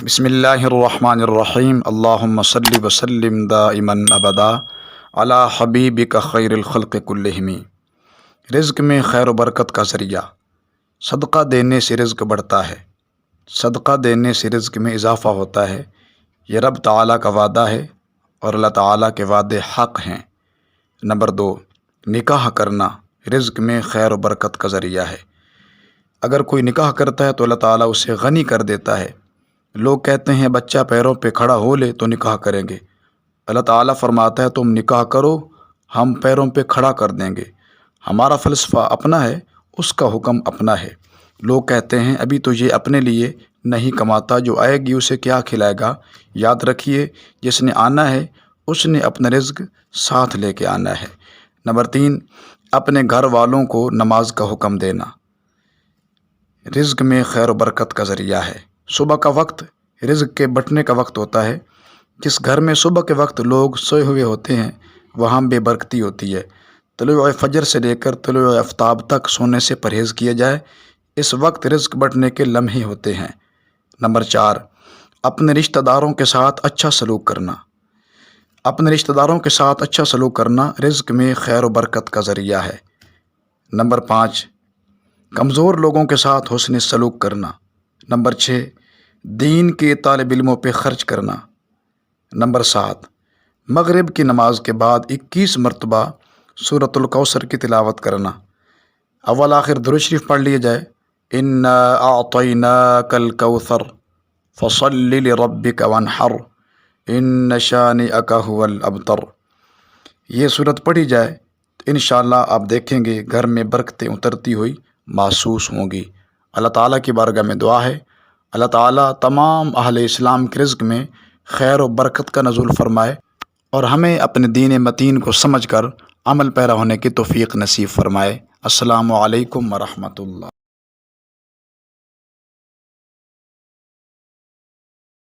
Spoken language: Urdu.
بسم اللہ الرحمن الرحیم اللہم صلی وسلم دائما ابدا علی حبیبک خیر الخلق کلہم۔ رزق میں خیر و برکت کا ذریعہ۔ صدقہ دینے سے رزق بڑھتا ہے، صدقہ دینے سے رزق میں اضافہ ہوتا ہے۔ یہ رب تعالیٰ کا وعدہ ہے اور اللہ تعالیٰ کے وعدے حق ہیں۔ نمبر 2، نکاح کرنا رزق میں خیر و برکت کا ذریعہ ہے۔ اگر کوئی نکاح کرتا ہے تو اللہ تعالیٰ اسے غنی کر دیتا ہے۔ لوگ کہتے ہیں بچہ پیروں پہ کھڑا ہو لے تو نکاح کریں گے، اللہ تعالیٰ فرماتا ہے تم نکاح کرو، ہم پیروں پہ کھڑا کر دیں گے۔ ہمارا فلسفہ اپنا ہے، اس کا حکم اپنا ہے۔ لوگ کہتے ہیں ابھی تو یہ اپنے لیے نہیں کماتا، جو آئے گی اسے کیا کھلائے گا؟ یاد رکھیے جس نے آنا ہے اس نے اپنا رزق ساتھ لے کے آنا ہے۔ نمبر 3، اپنے گھر والوں کو نماز کا حکم دینا رزق میں خیر و برکت کا ذریعہ ہے۔ صبح کا وقت رزق کے بٹنے کا وقت ہوتا ہے۔ جس گھر میں صبح کے وقت لوگ سوئے ہوئے ہوتے ہیں وہاں بے برکتی ہوتی ہے۔ طلوع فجر سے لے کر طلوع آفتاب تک سونے سے پرہیز کیا جائے، اس وقت رزق بٹنے کے لمحے ہوتے ہیں۔ نمبر 4، اپنے رشتہ داروں کے ساتھ اچھا سلوک کرنا اپنے رشتہ داروں کے ساتھ اچھا سلوک کرنا رزق میں خیر و برکت کا ذریعہ ہے۔ نمبر 5، کمزور لوگوں کے ساتھ حسن سلوک کرنا۔ نمبر 6، دین کے طالب علموں پہ خرچ کرنا۔ نمبر 7، مغرب کی نماز کے بعد 21 مرتبہ سورۃ الکوثر کی تلاوت کرنا۔ اول آخر درود شریف پڑھ لیے جائے، انا اعطیناک الکوثر فصل لربک وانحر ان شانئک ھو الابتر۔ یہ صورت پڑھی جائے تو انشاءاللہ آپ دیکھیں گے گھر میں برکتیں اترتی ہوئی محسوس ہوں گی۔ اللہ تعالیٰ کی بارگاہ میں دعا ہے اللہ تعالیٰ تمام اہل اسلام کے رزق میں خیر و برکت کا نزول فرمائے اور ہمیں اپنے دین متین کو سمجھ کر عمل پیرا ہونے کی توفیق نصیب فرمائے۔ السلام علیکم ورحمۃ اللہ۔